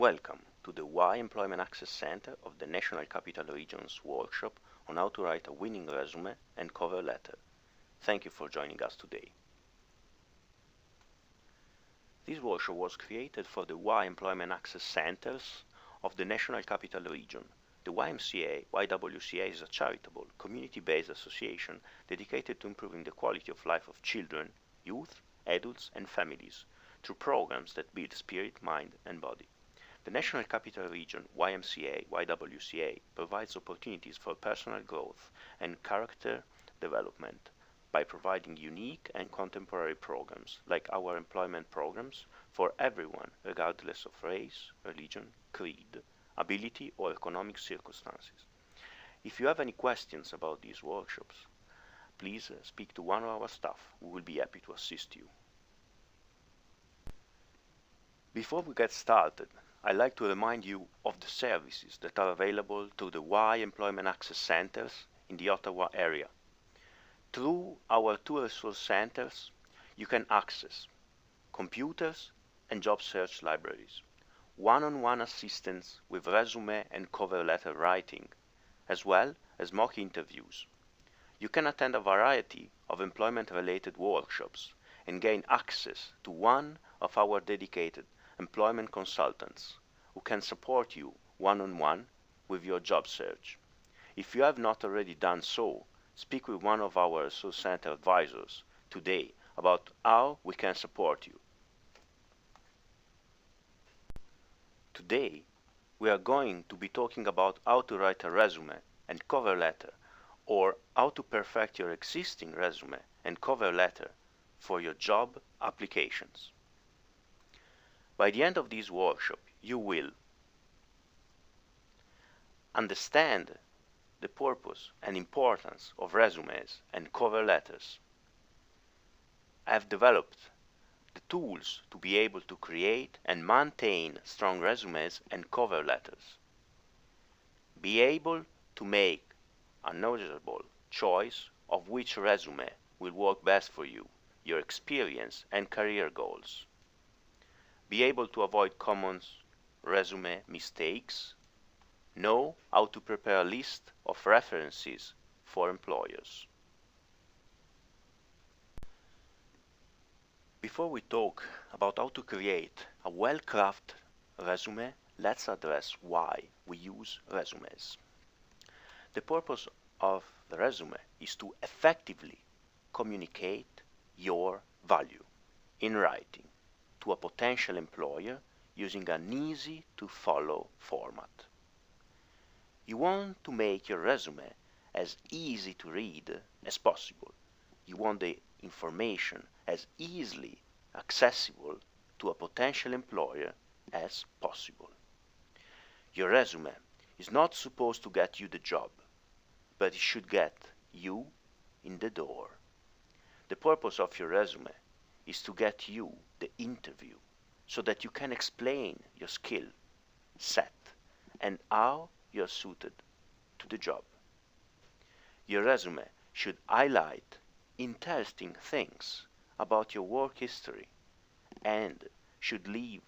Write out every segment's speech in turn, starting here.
Welcome to the Y Employment Access Center of the National Capital Region's workshop on how to write a winning resume and cover letter. Thank you for joining us today. This workshop was created for the Y Employment Access Centers of the National Capital Region. The YMCA-YWCA is a charitable, community-based association dedicated to improving the quality of life of children, youth, adults, and families through programs that build spirit, mind, and body. The National Capital Region, YMCA-YWCA, provides opportunities for personal growth and character development by providing unique and contemporary programs, like our employment programs, for everyone, regardless of race, religion, creed, ability, or economic circumstances. If you have any questions about these workshops, please speak to one of our staff. We will be happy to assist you. Before we get started, I'd like to remind you of the services that are available through the Y Employment Access Centers in the Ottawa area. Through our two resource centers, you can access computers and job search libraries, one-on-one assistance with resume and cover letter writing, as well as mock interviews. You can attend a variety of employment-related workshops and gain access to one of our dedicated employment consultants who can support you one-on-one with your job search. If you have not already done so, speak with one of our resource center advisors today about how we can support you. Today, we are going to be talking about how to write a resume and cover letter, or how to perfect your existing resume and cover letter for your job applications. By the end of this workshop, you will understand the purpose and importance of resumes and cover letters. I have developed the tools to be able to create and maintain strong resumes and cover letters. Be able to make a knowledgeable choice of which resume will work best for you, your experience and career goals. Be able to avoid common resume mistakes. Know how to prepare a list of references for employers. Before we talk about how to create a well-crafted resume, let's address why we use resumes. The purpose of the resume is to effectively communicate your value in writing to a potential employer using an easy-to-follow format. You want to make your resume as easy to read as possible. You want the information as easily accessible to a potential employer as possible. Your resume is not supposed to get you the job, but it should get you in the door. The purpose of your resume is to get you the interview so that you can explain your skill set and how you're suited to the job. Your resume should highlight interesting things about your work history and should leave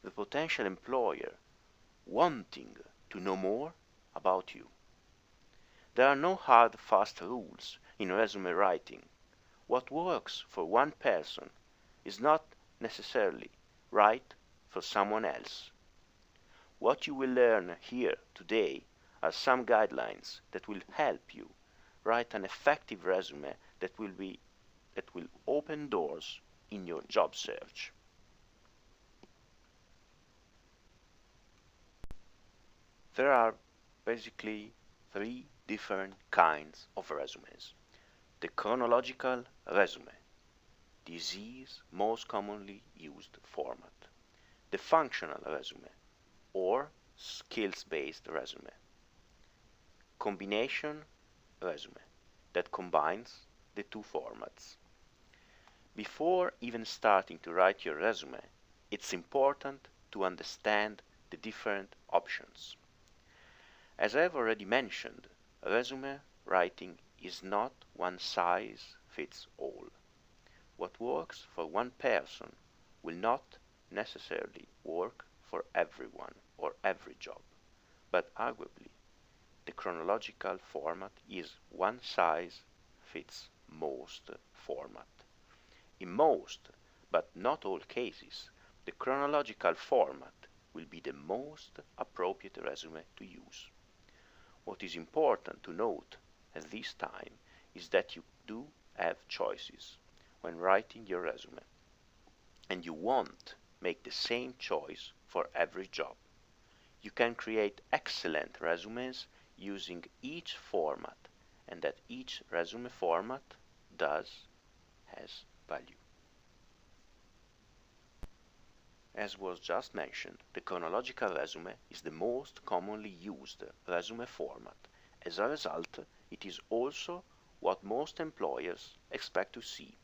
the potential employer wanting to know more about you. There are no hard, fast rules in resume writing. What works for one person is not necessarily right for someone else. What you will learn here today are some guidelines that will help you write an effective resume that will open doors in your job search. There are basically three different kinds of resumes. The chronological resume. This is most commonly used format. The functional resume or skills-based resume. Combination resume that combines the two formats. Before even starting to write your resume, it's important to understand the different options. As I have already mentioned, resume writing is not one size fits all. What works for one person will not necessarily work for everyone or every job, but arguably the chronological format is one size fits most format. In most, but not all cases, the chronological format will be the most appropriate resume to use. What is important to note at this time is that you do have choices when writing your resume, and you won't make the same choice for every job. You can create excellent resumes using each format, and that each resume format has value. As was just mentioned, the chronological resume is the most commonly used resume format. As a result, it is also what most employers expect to see.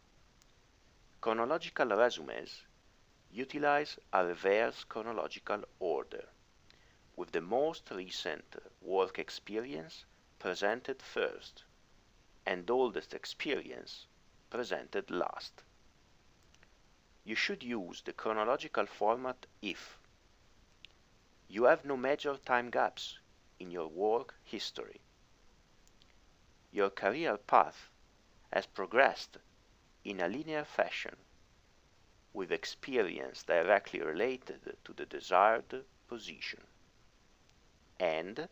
Chronological resumes utilize a reverse chronological order, with the most recent work experience presented first and oldest experience presented last. You should use the chronological format if you have no major time gaps in your work history, your career path has progressed in a linear fashion, with experience directly related to the desired position, and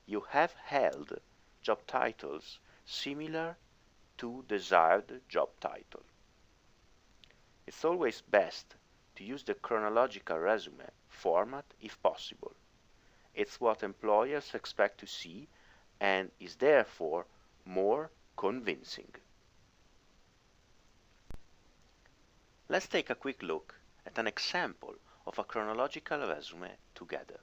you have held job titles similar to desired job title. It's always best to use the chronological resume format if possible. It's what employers expect to see and is therefore more convincing. Let's take a quick look at an example of a chronological resume together.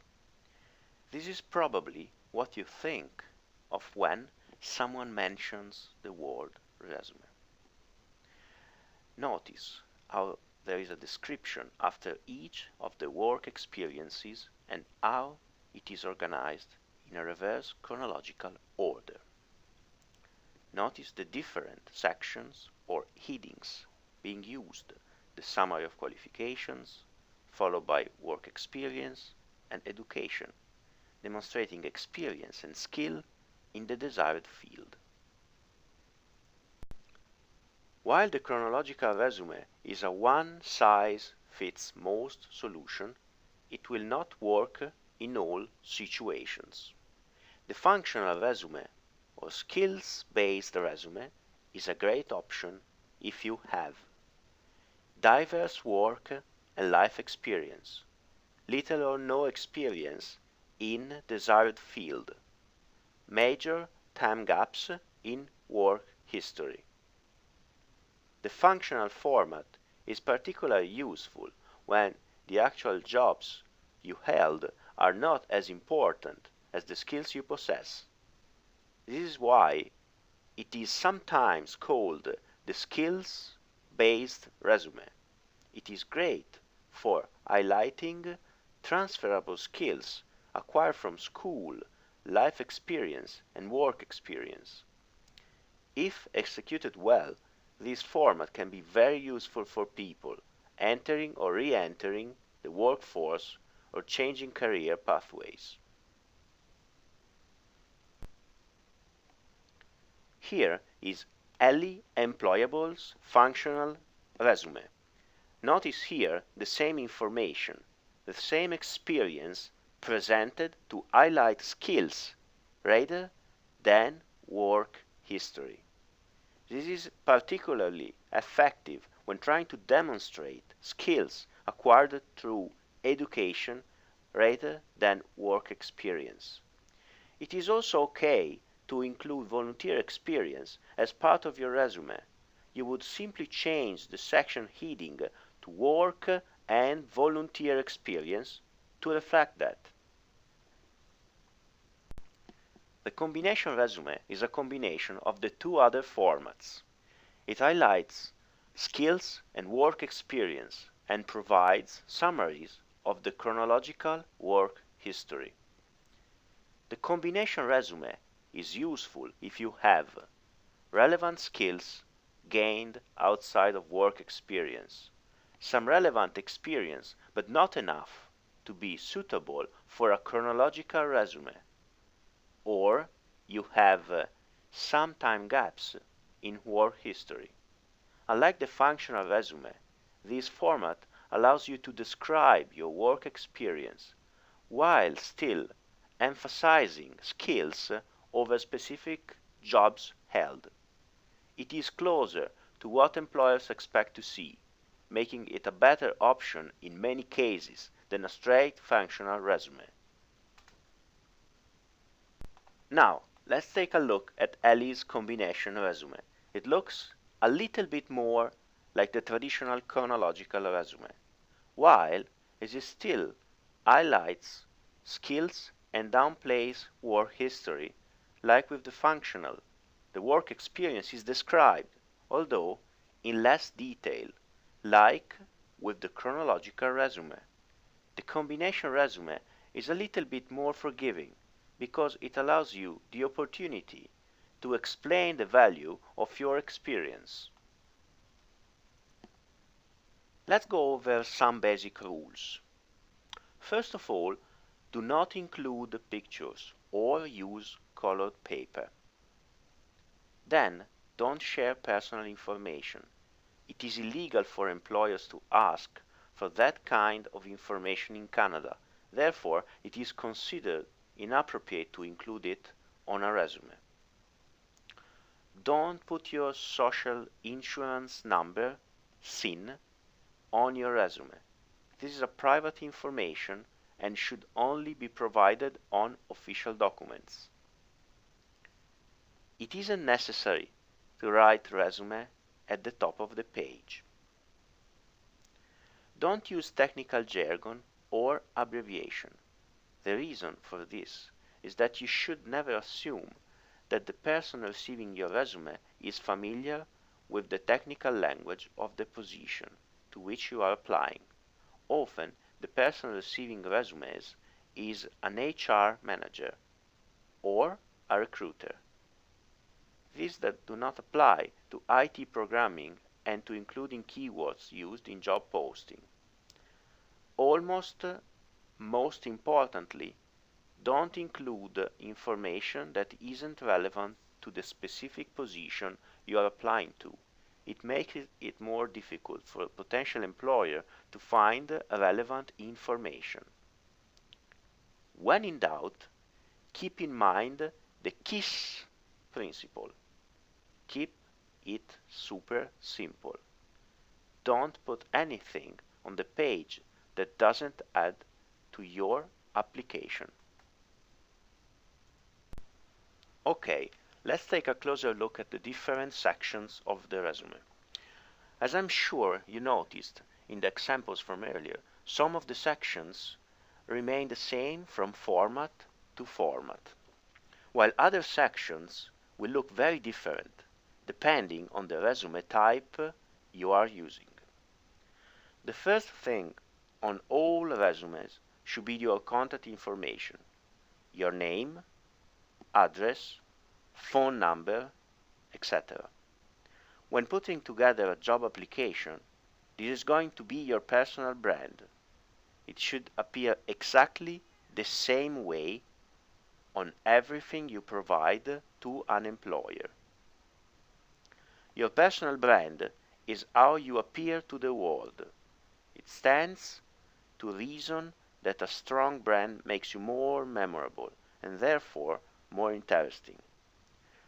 This is probably what you think of when someone mentions the word resume. Notice how there is a description after each of the work experiences and how it is organized in a reverse chronological order. Notice the different sections or headings being used: the summary of qualifications, followed by work experience and education, demonstrating experience and skill in the desired field. While the chronological resume is a one-size-fits-most solution, it will not work in all situations. The functional resume or skills-based resume is a great option if you have diverse work and life experience, little or no experience in desired field, major time gaps in work history. The functional format is particularly useful when the actual jobs you held are not as important as the skills you possess. This is why it is sometimes called the skills-based resume. It is great for highlighting transferable skills acquired from school, life experience, and work experience. If executed well, this format can be very useful for people entering or re-entering the workforce or changing career pathways. Here is Ellie Employable's functional resume. Notice here the same information, the same experience presented to highlight skills rather than work history. This is particularly effective when trying to demonstrate skills acquired through education rather than work experience. It is also okay to include volunteer experience as part of your resume. You would simply change the section heading to work and volunteer experience to reflect that. The combination resume is a combination of the two other formats. It highlights skills and work experience and provides summaries of the chronological work history. The combination resume is useful if you have relevant skills gained outside of work experience, some relevant experience but not enough, to be suitable for a chronological resume, or you have some time gaps in work history. Unlike the functional resume, this format allows you to describe your work experience while still emphasizing skills over specific jobs held. It is closer to what employers expect to see, making it a better option in many cases than a straight functional resume. Now, let's take a look at Ellie's combination resume. It looks a little bit more like the traditional chronological resume, while it still highlights skills and downplays work history. Like with the functional, the work experience is described, although in less detail, like with the chronological resume. The combination resume is a little bit more forgiving because it allows you the opportunity to explain the value of your experience. Let's go over some basic rules. First of all, do not include pictures or use colored paper. Then, don't share personal information. It is illegal for employers to ask for that kind of information in Canada. Therefore, it is considered inappropriate to include it on a resume. Don't put your social insurance number, SIN, on your resume. This is a private information and should only be provided on official documents. It isn't necessary to write resume at the top of the page. Don't use technical jargon or abbreviation. The reason for this is that you should never assume that the person receiving your resume is familiar with the technical language of the position to which you are applying. Often, the person receiving resumes is an HR manager or a recruiter. These that do not apply to IT programming and to including keywords used in job posting. Most importantly, don't include information that isn't relevant to the specific position you are applying to. It makes it more difficult for a potential employer to find relevant information. When in doubt, keep in mind the KISS principle. Keep it super simple. Don't put anything on the page that doesn't add to your application. Okay, let's take a closer look at the different sections of the resume. As I'm sure you noticed in the examples from earlier, some of the sections remain the same from format to format, while other sections will look very different depending on the resume type you are using. The first thing on all resumes should be your contact information, your name, address, phone number, etc. When putting together a job application, this is going to be your personal brand. It should appear exactly the same way on everything you provide to an employer. Your personal brand is how you appear to the world. It stands to reason that a strong brand makes you more memorable and therefore more interesting.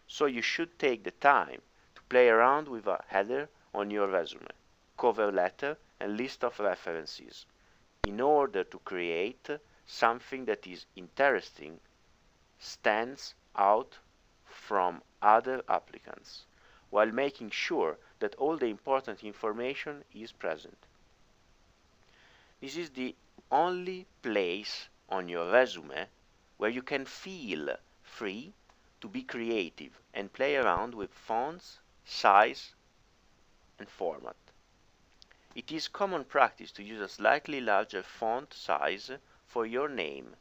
So you should take the time to play around with a header on your resume, cover letter, and list of references in order to create something that is interesting, stands out from other applicants, while making sure that all the important information is present. This is the only place on your resume where you can feel free to be creative and play around with fonts, size, and format. It is common practice to use a slightly larger font size for your name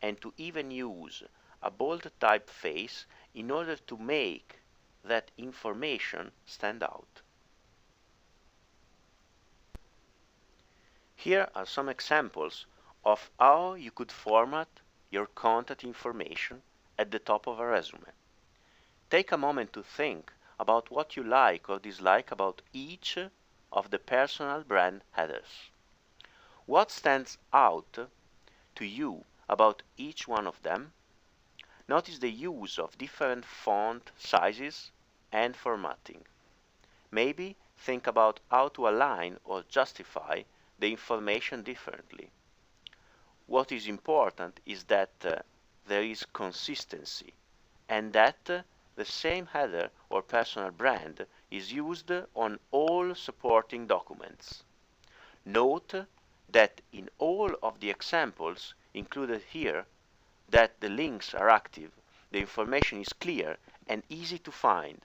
and to even use a bold typeface in order to make that information stand out. Here are some examples of how you could format your contact information at the top of a resume. Take a moment to think about what you like or dislike about each of the personal brand headers. What stands out to you about each one of them? Notice the use of different font sizes and formatting. Maybe think about how to align or justify the information differently. What is important is that there is consistency and that the same header or personal brand is used on all supporting documents. Note that in all of the examples included here, that the links are active, the information is clear and easy to find,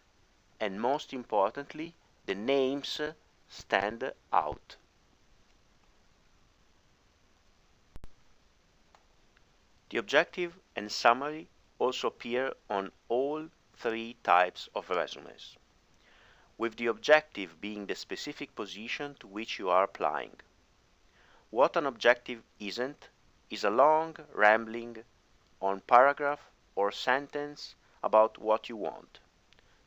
and most importantly, the names stand out. The objective and summary also appear on all three types of resumes, with the objective being the specific position to which you are applying. What an objective isn't is a long rambling on paragraph or sentence about what you want.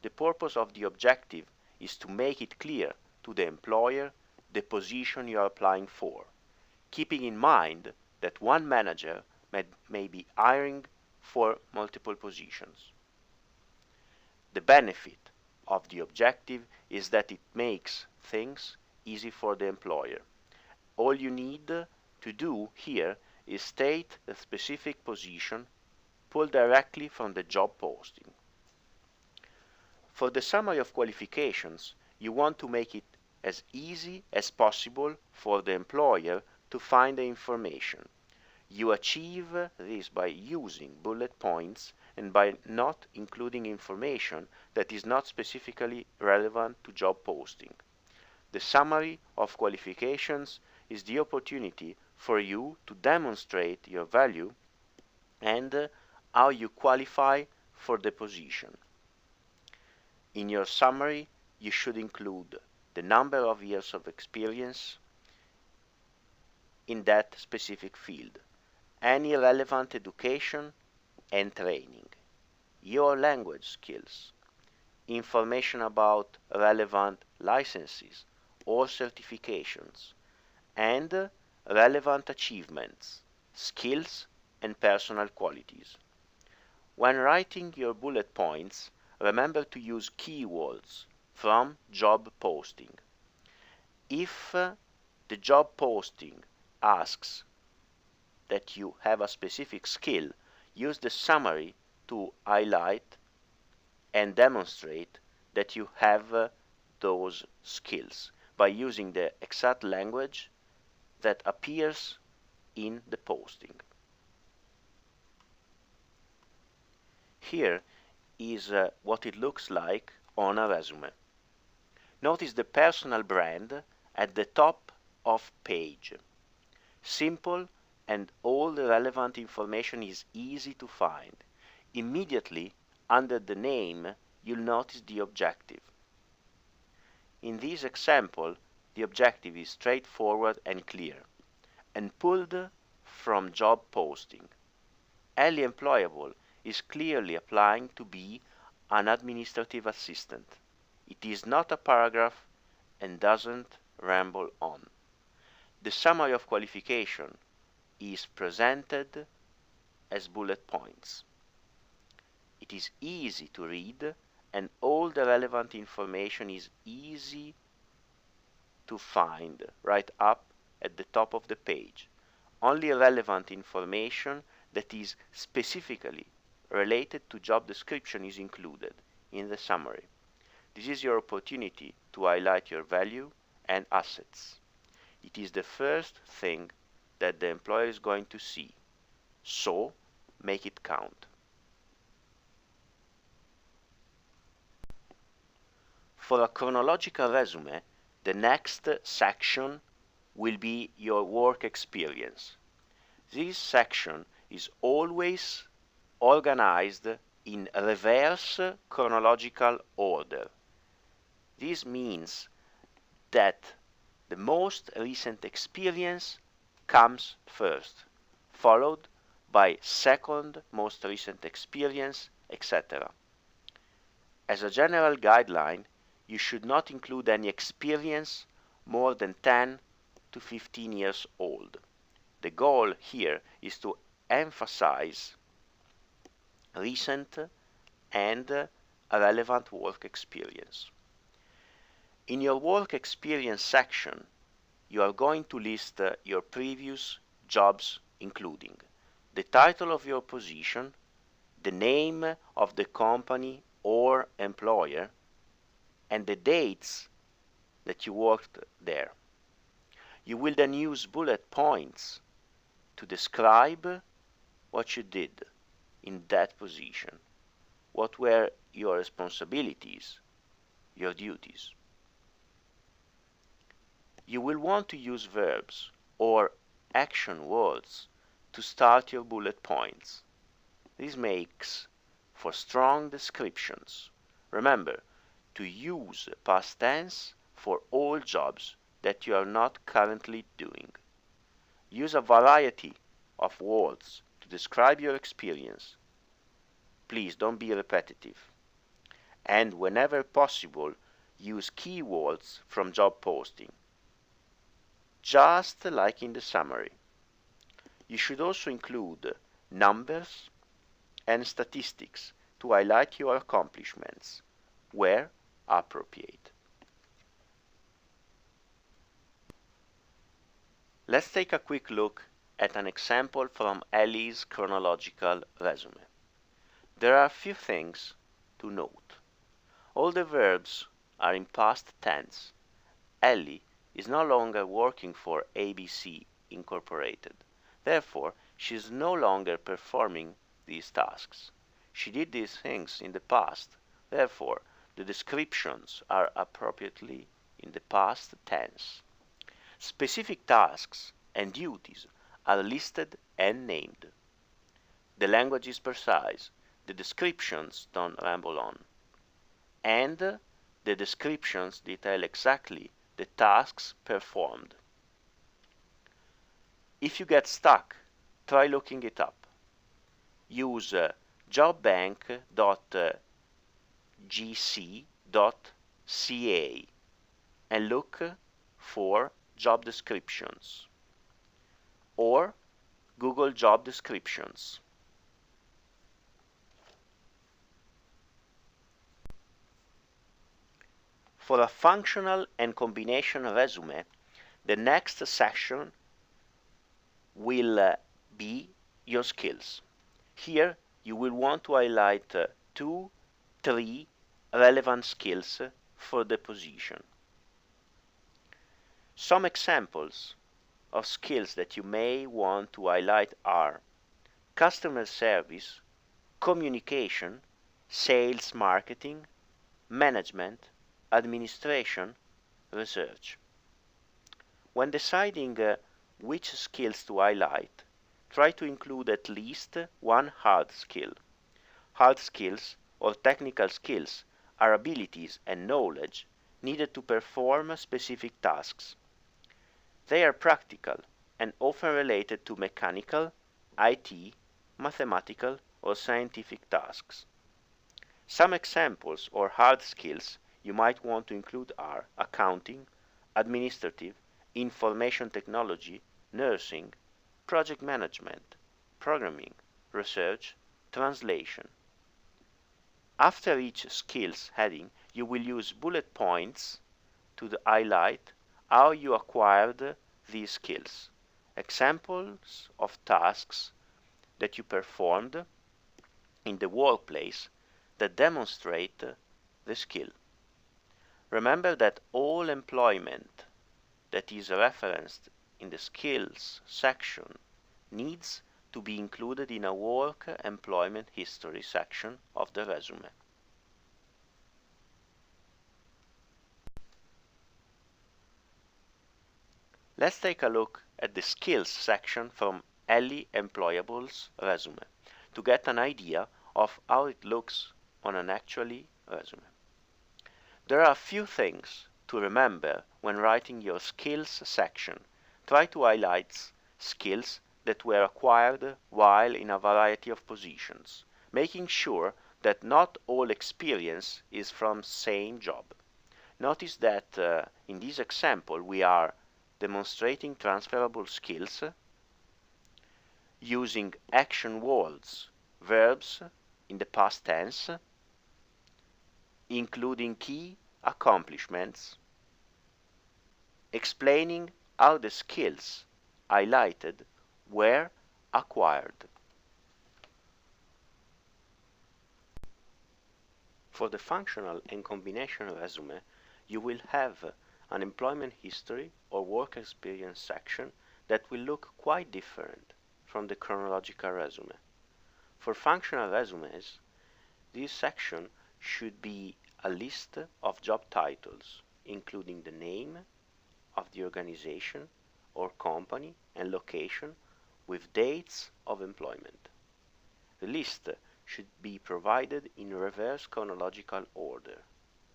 The purpose of the objective is to make it clear to the employer the position you are applying for, keeping in mind that one manager may be hiring for multiple positions. The benefit of the objective is that it makes things easy for the employer. All you need to do here is state the specific position pulled directly from the job posting. For the summary of qualifications, you want to make it as easy as possible for the employer to find the information. You achieve this by using bullet points and by not including information that is not specifically relevant to job posting. The summary of qualifications is the opportunity for you to demonstrate your value and how you qualify for the position. In your summary, you should include the number of years of experience in that specific field, any relevant education and training, your language skills, information about relevant licenses or certifications, and relevant achievements, skills, and personal qualities. When writing your bullet points, remember to use keywords from job posting. If the job posting asks that you have a specific skill, use the summary to highlight and demonstrate that you have those skills by using the exact language that appears in the posting. Here is what it looks like on a resume. Notice the personal brand at the top of page. Simple, and all the relevant information is easy to find. Immediately under the name, you'll notice the objective. In this example, the objective is straightforward and clear, and pulled from job posting. Highly employable is clearly applying to be an administrative assistant. It is not a paragraph and doesn't ramble on. The summary of qualification is presented as bullet points. It is easy to read and all the relevant information is easy to find right up at the top of the page. Only relevant information that is specifically related to job description is included in the summary. This is your opportunity to highlight your value and assets. It is the first thing that the employer is going to see, so make it count. For a chronological resume, the next section will be your work experience. This section is always organized in reverse chronological order. This means that the most recent experience comes first, followed by second most recent experience, etc. As a general guideline, you should not include any experience more than 10 to 15 years old. The goal here is to emphasize recent and relevant work experience. In your work experience section, you are going to list your previous jobs, including the title of your position, the name of the company or employer, and the dates that you worked there. You will then use bullet points to describe what you did in that position, what were your responsibilities, your duties. You will want to use verbs or action words to start your bullet points. This makes for strong descriptions. Remember to use past tense for all jobs that you are not currently doing. Use a variety of words to describe your experience. Please don't be repetitive. And whenever possible, use keywords from job posting, just like in the summary. You should also include numbers and statistics to highlight your accomplishments where appropriate. Let's take a quick look at an example from Ellie's chronological resume. There are a few things to note. All the verbs are in past tense. Ellie is no longer working for ABC Incorporated. Therefore, she is no longer performing these tasks. She did these things in the past. Therefore, the descriptions are appropriately in the past tense. Specific tasks and duties are listed and named. The language is precise. The descriptions don't ramble on. And the descriptions detail exactly the tasks performed. If you get stuck, try looking it up. Use jobbank.gc.ca and look for job descriptions, or Google job descriptions. For a functional and combination resume, the next section will be your skills. Here you will want to highlight 2-3 relevant skills for the position. Some examples of skills that you may want to highlight are customer service, communication, sales marketing, management, administration, research. When deciding which skills to highlight, try to include at least one hard skill. Hard skills or technical skills are abilities and knowledge needed to perform specific tasks. They are practical and often related to mechanical, IT, mathematical, or scientific tasks. Some examples or hard skills you might want to include are accounting, administrative, information technology, nursing, project management, programming, research, translation. After each skills heading, you will use bullet points to highlight how you acquired these skills, examples of tasks that you performed in the workplace that demonstrate the skill. Remember that all employment that is referenced in the skills section needs to be included in a work employment history section of the resume. Let's take a look at the skills section from Ellie Employable's resume to get an idea of how it looks on an actually resume. There are a few things to remember when writing your skills section. Try to highlight skills that were acquired while in a variety of positions, making sure that not all experience is from same job. Notice that in this example we are demonstrating transferable skills using action words, verbs in the past tense, including key accomplishments, explaining how the skills highlighted were acquired. For the functional and combination resume, you will have an employment history or work experience section that will look quite different from the chronological resume. For functional resumes, this section should be a list of job titles, including the name of the organization or company and location with dates of employment. The list should be provided in reverse chronological order,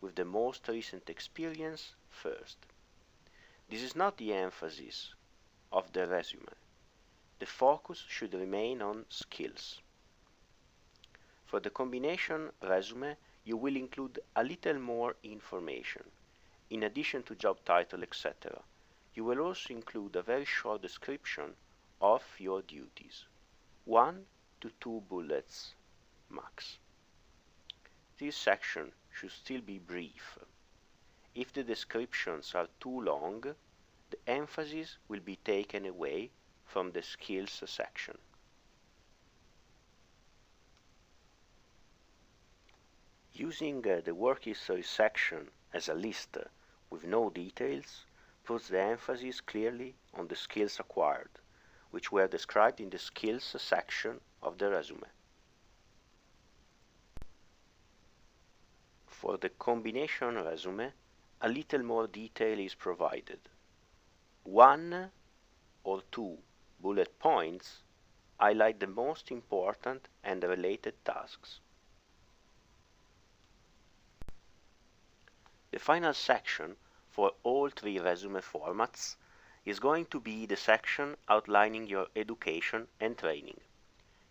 with the most recent experience first. This is not the emphasis of the resume. The focus should remain on skills. For the combination resume, you will include a little more information. In addition to job title, etc., you will also include a very short description of your duties. 1 to 2 bullets max. This section should still be brief. If the descriptions are too long, the emphasis will be taken away from the skills section. Using the work history section as a list with no details puts the emphasis clearly on the skills acquired, which were described in the skills section of the resume. For the combination resume, a little more detail is provided. 1 or 2 bullet points highlight the most important and related tasks. The final section for all 3 resume formats is going to be the section outlining your education and training.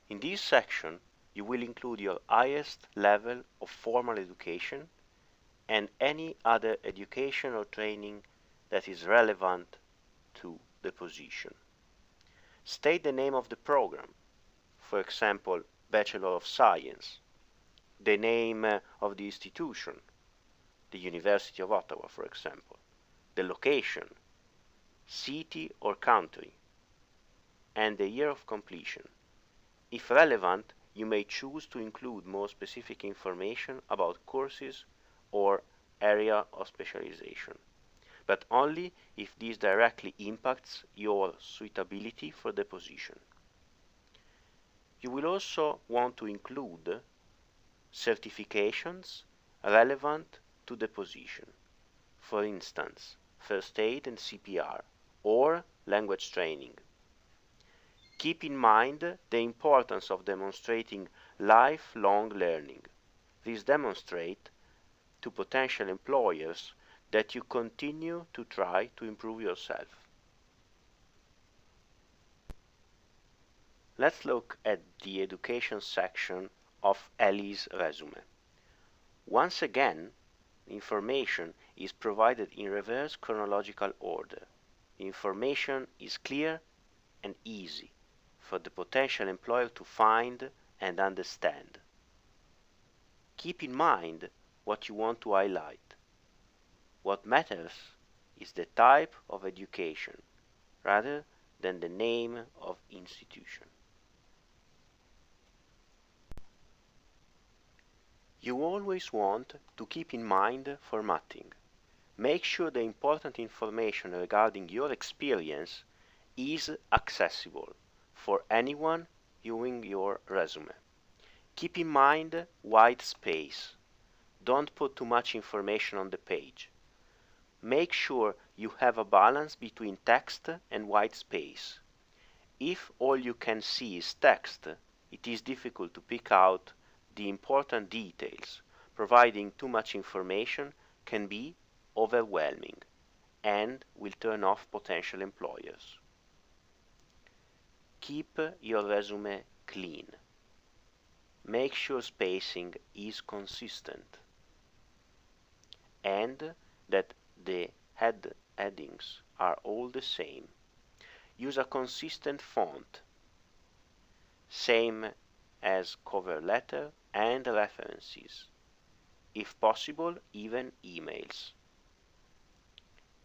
In this section, you will include your highest level of formal education and any other education or training that is relevant to the position. State the name of the program, for example, Bachelor of Science, the name of the institution, the University of Ottawa, for example, the location, city or country, and the year of completion. If relevant, you may choose to include more specific information about courses or area of specialization, but only if this directly impacts your suitability for the position. You will also want to include certifications relevant to the position, for instance, first aid and CPR, or language training. Keep in mind the importance of demonstrating lifelong learning. This demonstrates to potential employers that you continue to try to improve yourself. Let's look at the education section of Ellie's resume. Once again, information is provided in reverse chronological order. Information is clear and easy for the potential employer to find and understand. Keep in mind what you want to highlight. What matters is the type of education rather than the name of institution. You always want to keep in mind formatting. Make sure the important information regarding your experience is accessible for anyone viewing your resume. Keep in mind white space. Don't put too much information on the page. Make sure you have a balance between text and white space. If all you can see is text, it is difficult to pick out the important details. Providing too much information can be overwhelming and will turn off potential employers. Keep your resume clean. Make sure spacing is consistent and that the headings are all the same. Use a consistent font, same as cover letter and references. If possible, even emails.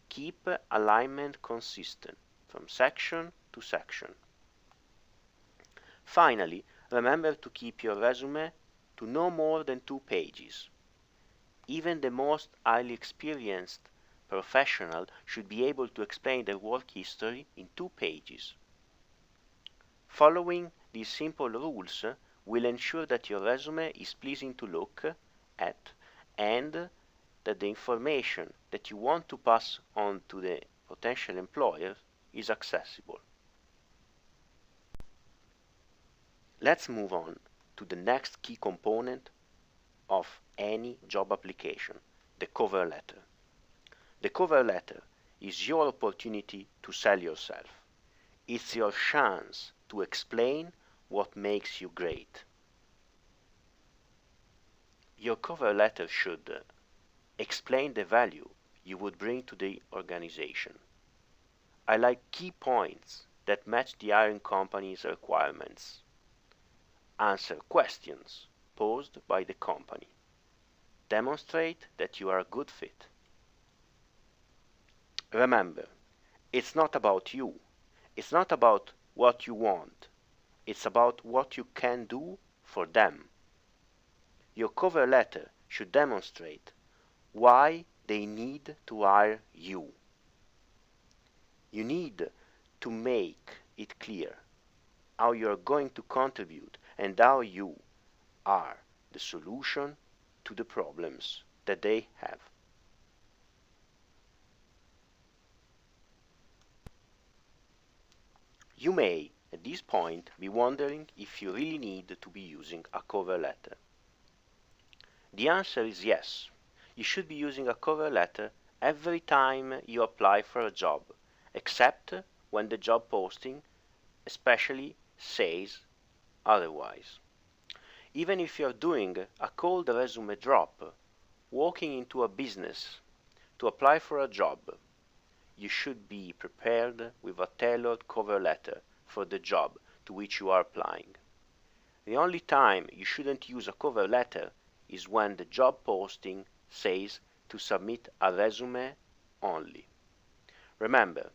Keep alignment consistent from section to section. Finally, remember to keep your resume to no more than 2 pages. Even the most highly experienced professional should be able to explain their work history in 2 pages. Following these simple rules will ensure that your resume is pleasing to look at and that the information that you want to pass on to the potential employer is accessible. Let's move on to the next key component of any job application, the cover letter. The cover letter is your opportunity to sell yourself. It's your chance to explain what makes you great. Your cover letter should explain the value you would bring to the organization. Highlight key points that match the hiring company's requirements. Answer questions posed by the company. Demonstrate that you are a good fit. Remember, it's not about you. It's not about what you want. It's about what you can do for them. Your cover letter should demonstrate why they need to hire you. You need to make it clear how you are going to contribute and how you are the solution to the problems that they have. You may, at this point, be wondering if you really need to be using a cover letter. The answer is yes. You should be using a cover letter every time you apply for a job, except when the job posting especially says otherwise. Even if you're doing a cold resume drop, walking into a business to apply for a job, you should be prepared with a tailored cover letter for the job to which you are applying. The only time you shouldn't use a cover letter is when the job posting says to submit a resume only. Remember,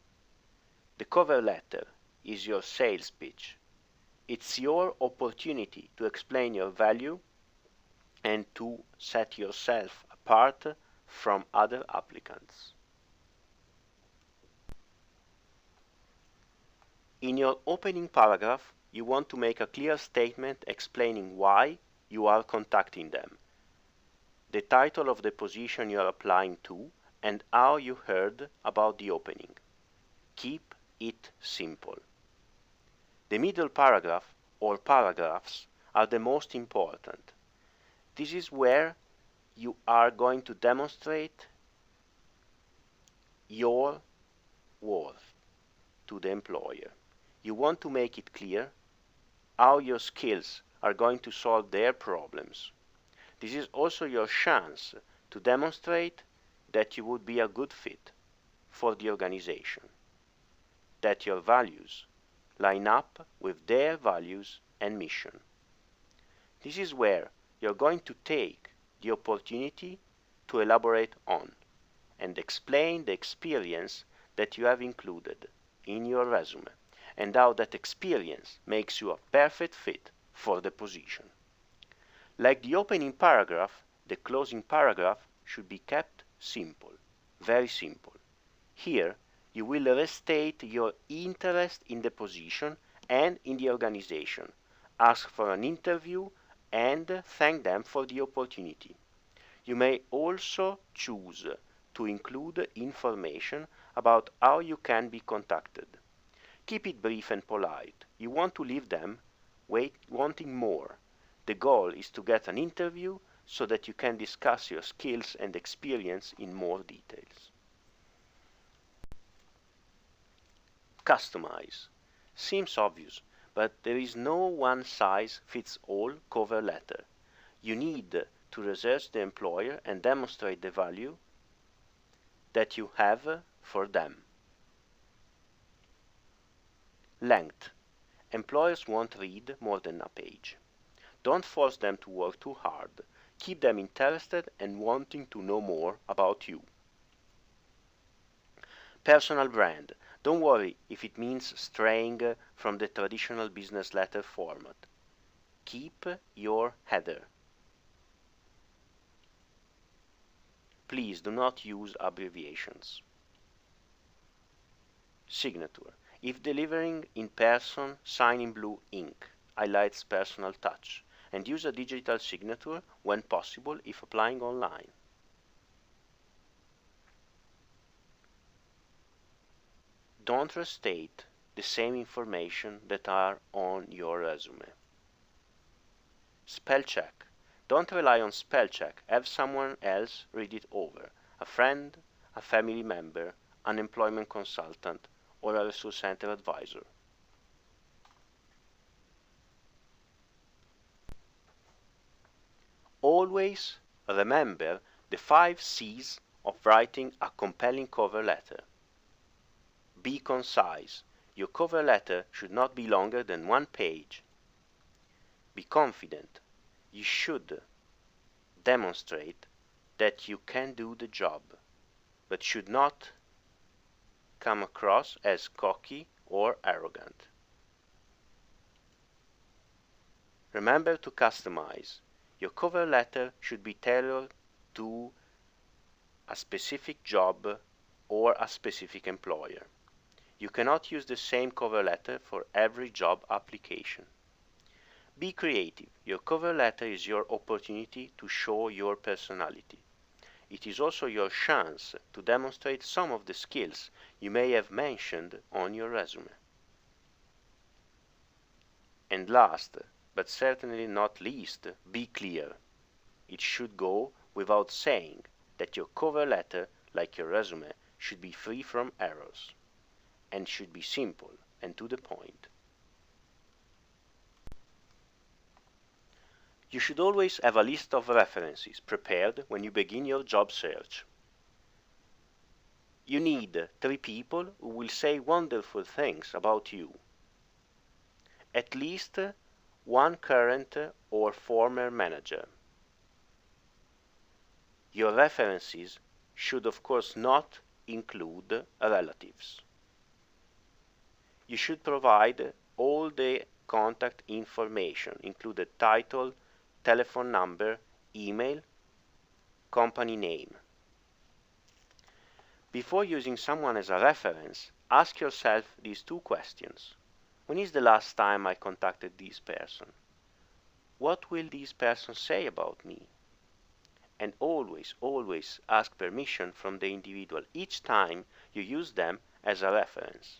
the cover letter is your sales pitch. It's your opportunity to explain your value and to set yourself apart from other applicants. In your opening paragraph, you want to make a clear statement explaining why you are contacting them, the title of the position you are applying to, and how you heard about the opening. Keep it simple. The middle paragraph or paragraphs are the most important. This is where you are going to demonstrate your worth to the employer. You want to make it clear how your skills are going to solve their problems. This is also your chance to demonstrate that you would be a good fit for the organization, that your values line up with their values and mission. This is where you're going to take the opportunity to elaborate on and explain the experience that you have included in your resume and how that experience makes you a perfect fit for the position. Like the opening paragraph, the closing paragraph should be kept simple, very simple. Here, you will restate your interest in the position and in the organization, ask for an interview, and thank them for the opportunity. You may also choose to include information about how you can be contacted. Keep it brief and polite. You want to leave them wanting more. The goal is to get an interview so that you can discuss your skills and experience in more details. Customize. Seems obvious, but there is no one-size-fits-all cover letter. You need to research the employer and demonstrate the value that you have for them. Length. Employers won't read more than a page. Don't force them to work too hard. Keep them interested and wanting to know more about you. Personal brand. Don't worry if it means straying from the traditional business letter format. Keep your header. Please do not use abbreviations. Signature. If delivering in person, sign in blue ink, highlights personal touch, and use a digital signature when possible if applying online. Don't restate the same information that are on your resume. Spell check. Don't rely on spell check. Have someone else read it over. A friend, a family member, an employment consultant, or a resource center advisor. Always remember the 5 C's of writing a compelling cover letter. Be concise. Your cover letter should not be longer than 1 page. Be confident. You should demonstrate that you can do the job, but should not come across as cocky or arrogant. Remember to customize. Your cover letter should be tailored to a specific job or a specific employer. You cannot use the same cover letter for every job application. Be creative. Your cover letter is your opportunity to show your personality. It is also your chance to demonstrate some of the skills you may have mentioned on your resume. And last, but certainly not least, be clear. It should go without saying that your cover letter, like your resume, should be free from errors and should be simple and to the point. You should always have a list of references prepared when you begin your job search. You need 3 people who will say wonderful things about you. At least 1 current or former manager. Your references should of course not include relatives. You should provide all the contact information, including title, telephone number, email, company name. Before using someone as a reference, ask yourself these 2 questions. When is the last time I contacted this person? What will this person say about me? And always, always ask permission from the individual each time you use them as a reference.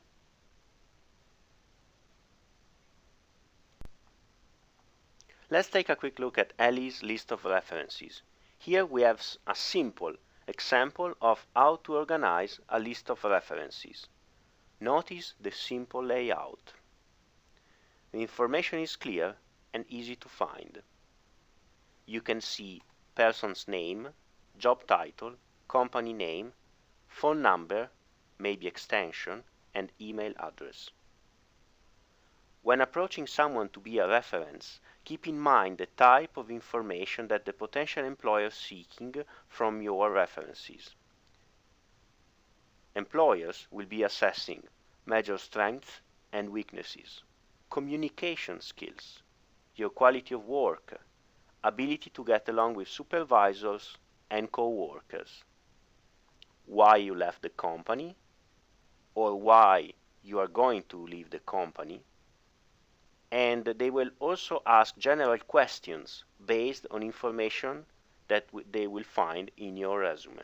Let's take a quick look at Ellie's list of references. Here we have a simple example of how to organize a list of references. Notice the simple layout. The information is clear and easy to find. You can see person's name, job title, company name, phone number, maybe extension, and email address. When approaching someone to be a reference, keep in mind the type of information that the potential employer is seeking from your references. Employers will be assessing major strengths and weaknesses, communication skills, your quality of work, ability to get along with supervisors and co-workers, why you left the company or why you are going to leave the company, and they will also ask general questions based on information that they will find in your resume.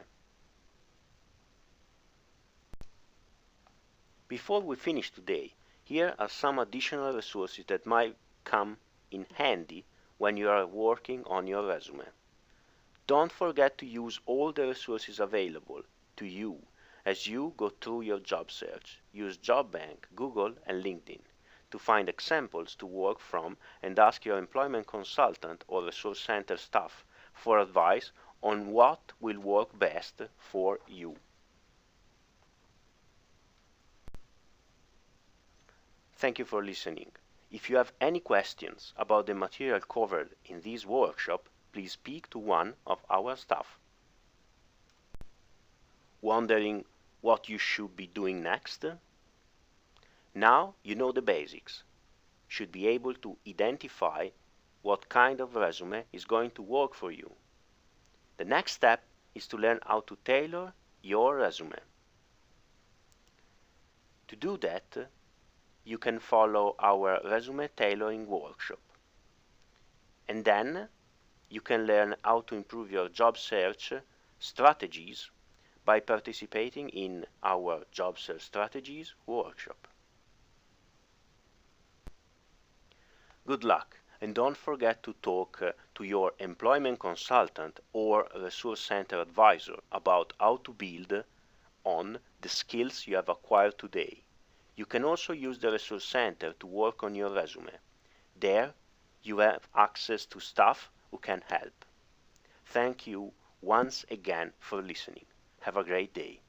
Before we finish today, here are some additional resources that might come in handy when you are working on your resume. Don't forget to use all the resources available to you as you go through your job search. Use JobBank, Google, and LinkedIn to to find examples to work from and ask your employment consultant or resource center staff for advice on what will work best for you. Thank you for listening. If you have any questions about the material covered in this workshop, please speak to one of our staff. Wondering what you should be doing next? Now you know the basics. Should be able to identify what kind of resume is going to work for you. The next step is to learn how to tailor your resume. To do that, you can follow our resume tailoring workshop. And then you can learn how to improve your job search strategies by participating in our Job Search Strategies workshop. Good luck, and don't forget to talk to your employment consultant or resource center advisor about how to build on the skills you have acquired today. You can also use the resource center to work on your resume. There, you have access to staff who can help. Thank you once again for listening. Have a great day.